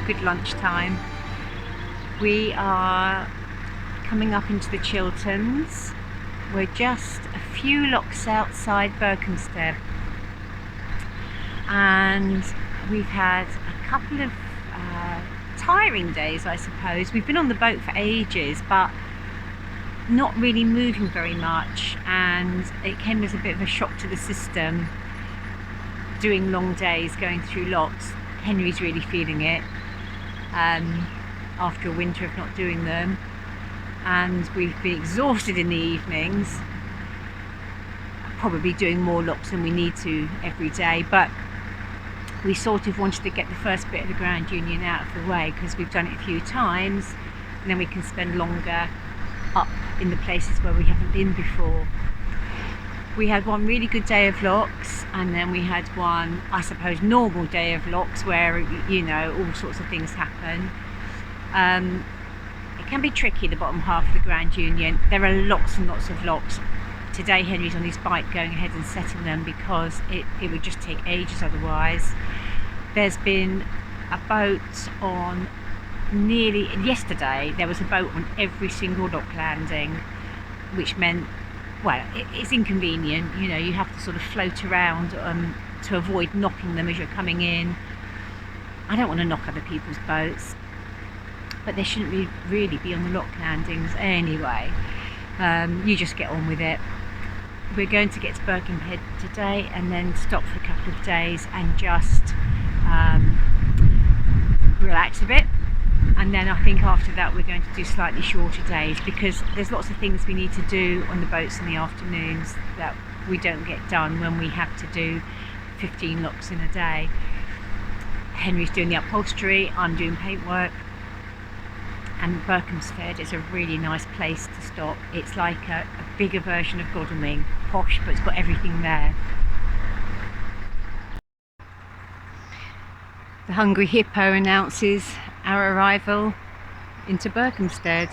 good lunchtime. We are coming up into the Chilterns. We're just a few locks outside Berkhamsted, and we've had a couple of tiring days, I suppose. We've been on the boat for ages, but not really moving very much, and it came as a bit of a shock to the system doing long days going through locks. Henry's really feeling it after a winter of not doing them, and we've been exhausted in the evenings, probably doing more locks than we need to every day, but we sort of wanted to get the first bit of the Grand Union out of the way because we've done it a few times, and then we can spend longer up in the places where we haven't been before. We had one really good day of locks, and then we had one, I suppose, normal day of locks where, you know, all sorts of things happen. It can be tricky, the bottom half of the Grand Union. There are lots and lots of locks. Today Henry's on his bike going ahead and setting them because it would just take ages otherwise. There's been a boat on yesterday there was a boat on every single lock landing, which meant, well, it's inconvenient, you know, you have to sort of float around to avoid knocking them as you're coming in. I don't want to knock other people's boats, but they shouldn't really be on the lock landings anyway. You just get on with it. We're going to get to Birkenhead today and then stop for a couple of days and just relax a bit, and then I think after that we're going to do slightly shorter days because there's lots of things we need to do on the boats in the afternoons that we don't get done when we have to do 15 locks in a day. Henry's doing the upholstery, I'm doing paintwork, and Berkhamsted is a really nice place to stop. It's like a bigger version of Godalming, posh, but it's got everything there. The Hungry Hippo announces our arrival into Berkhamsted.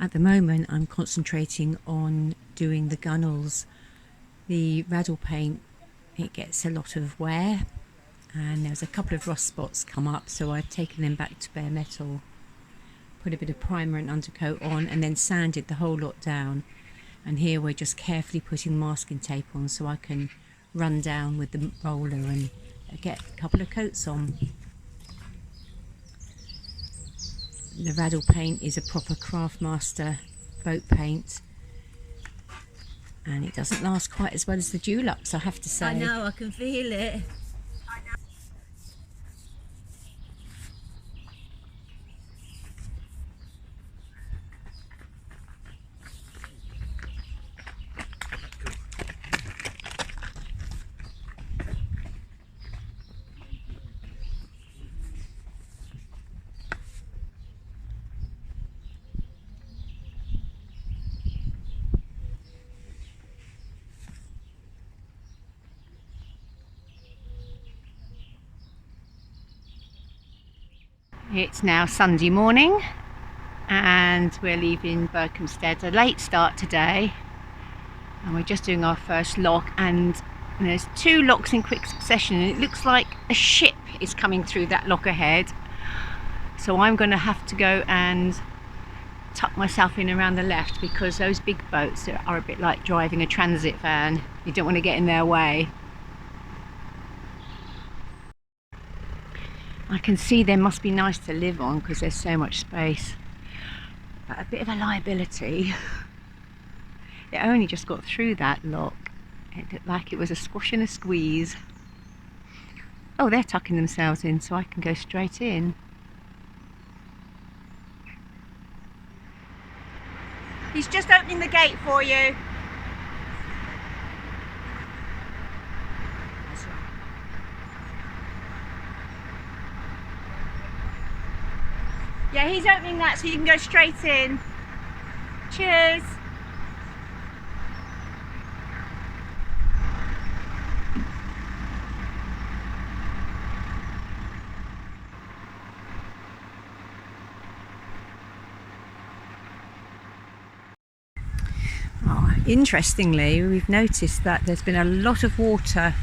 At the moment I'm concentrating on doing the gunnels. The Raddle paint, it gets a lot of wear, and there's a couple of rust spots come up, so I've taken them back to bare metal, put a bit of primer and undercoat on, and then sanded the whole lot down. And here we're just carefully putting masking tape on so I can run down with the roller and get a couple of coats on. The Raddle paint is a proper Craftmaster boat paint, and it doesn't last quite as well as the Dulux, I have to say. I know, I can feel it. It's now Sunday morning and we're leaving Berkhamsted. A late start today, and we're just doing our first lock, and there's two locks in quick succession, and it looks like a ship is coming through that lock ahead. So I'm going to have to go and tuck myself in around the left because those big boats are a bit like driving a transit van. You don't want to get in their way. I can see they must be nice to live on because there's so much space, but a bit of a liability. It only just got through that lock. It looked like it was a squash and a squeeze. Oh, they're tucking themselves in so I can go straight in. He's just opening the gate for you. Yeah, he's opening that so you can go straight in. Cheers. Interestingly, we've noticed that there's been a lot of water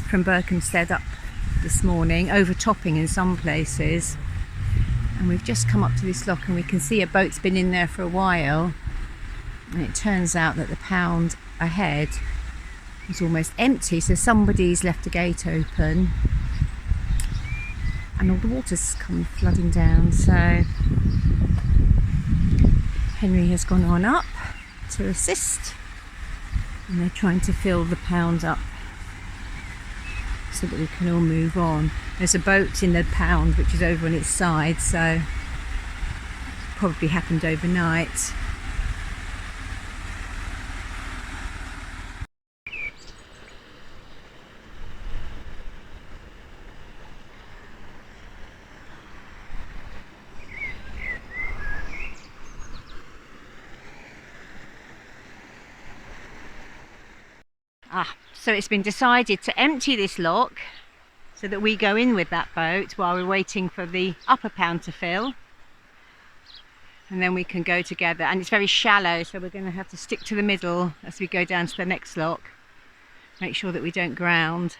from Berkhamsted up this morning, overtopping in some places. And we've just come up to this lock and we can see a boat's been in there for a while. And it turns out that the pound ahead is almost empty, so somebody's left a gate open and all the water's come flooding down. So Henry has gone on up to assist, and they're trying to fill the pound up so that we can all move on. There's a boat in the pound which is over on its side, so probably happened overnight. So it's been decided to empty this lock so that we go in with that boat while we're waiting for the upper pound to fill, and then we can go together. And it's very shallow, so we're going to have to stick to the middle as we go down to the next lock. Make sure that we don't ground.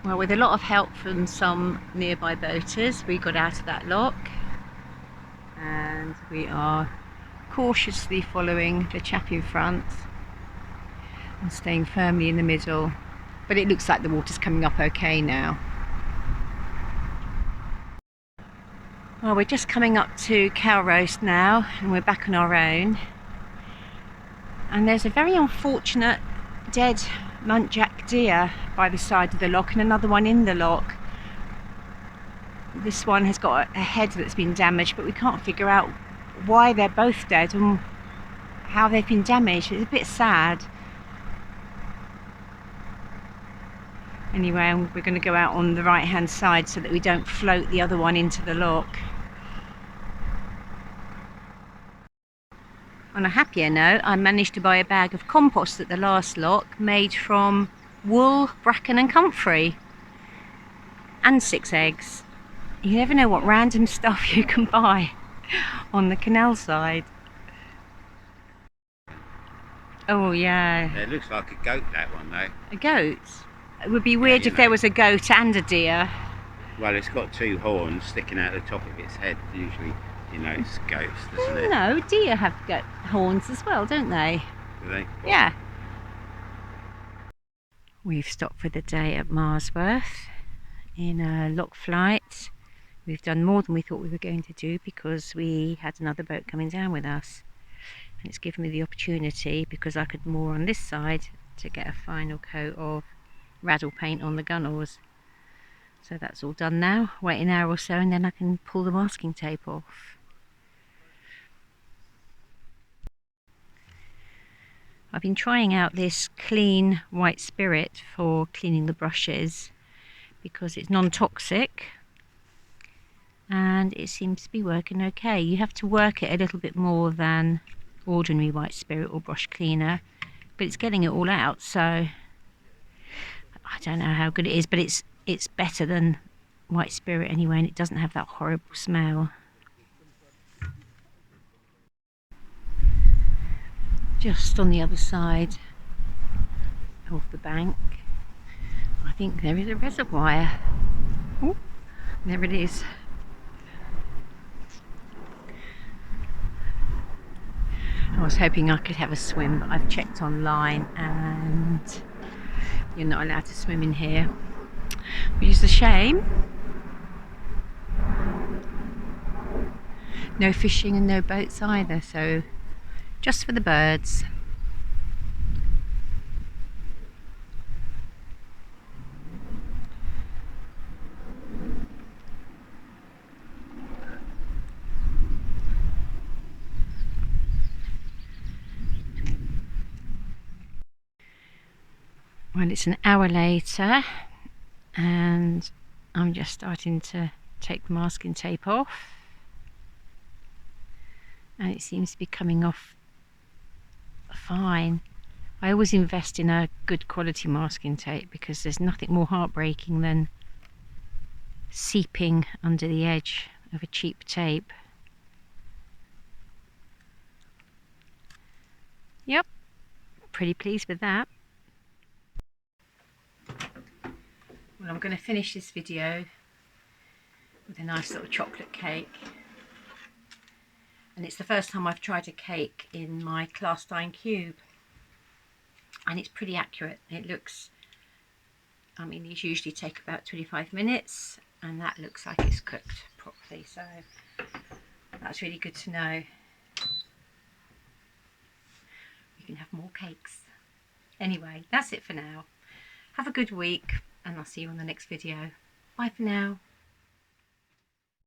Well, with a lot of help from some nearby boaters, we got out of that lock and we are cautiously following the chap in front and staying firmly in the middle. But it looks like the water's coming up okay now. Well, we're just coming up to Kelroast now and we're back on our own. And there's a very unfortunate dead muntjac deer by the side of the lock and another one in the lock. This one has got a head that's been damaged, but we can't figure out why they're both dead and how they've been damaged. It's a bit sad. Anyway, we're going to go out on the right hand side so that we don't float the other one into the lock. On a happier note, I managed to buy a bag of compost at the last lock made from wool, bracken and comfrey, and 6 eggs. You never know what random stuff you can buy on the canal side. Oh yeah. It looks like a goat, that one though. A goat? It would be weird if there was a goat and a deer. Well, it's got 2 horns sticking out the top of its head. Usually, you know, it's goats, doesn't it? No, deer have horns as well, don't they? Do they? Yeah. We've stopped for the day at Marsworth in a lock flight. We've done more than we thought we were going to do because we had another boat coming down with us. And it's given me the opportunity, because I could moor on this side, to get a final coat of Raddle paint on the gunnels. So that's all done now. Wait an hour or so and then I can pull the masking tape off. I've been trying out this clean white spirit for cleaning the brushes because it's non-toxic and it seems to be working okay. You have to work it a little bit more than ordinary white spirit or brush cleaner, but it's getting it all out, so I don't know how good it is, but it's better than white spirit anyway, and it doesn't have that horrible smell. Just on the other side of the bank, I think there is a reservoir. Oh, there it is. I was hoping I could have a swim, but I've checked online and you're not allowed to swim in here, which is a shame. No fishing and no boats either, so just for the birds. Well, it's an hour later and I'm just starting to take the masking tape off, and it seems to be coming off fine. I always invest in a good quality masking tape because there's nothing more heartbreaking than seeping under the edge of a cheap tape. Yep, pretty pleased with that. Well, I'm going to finish this video with a nice little chocolate cake. And it's the first time I've tried a cake in my cast iron cube. And it's pretty accurate. It looks, I mean, these usually take about 25 minutes. And that looks like it's cooked properly. So that's really good to know. We can have more cakes. Anyway, that's it for now. Have a good week. And I'll see you on the next video. Bye for now.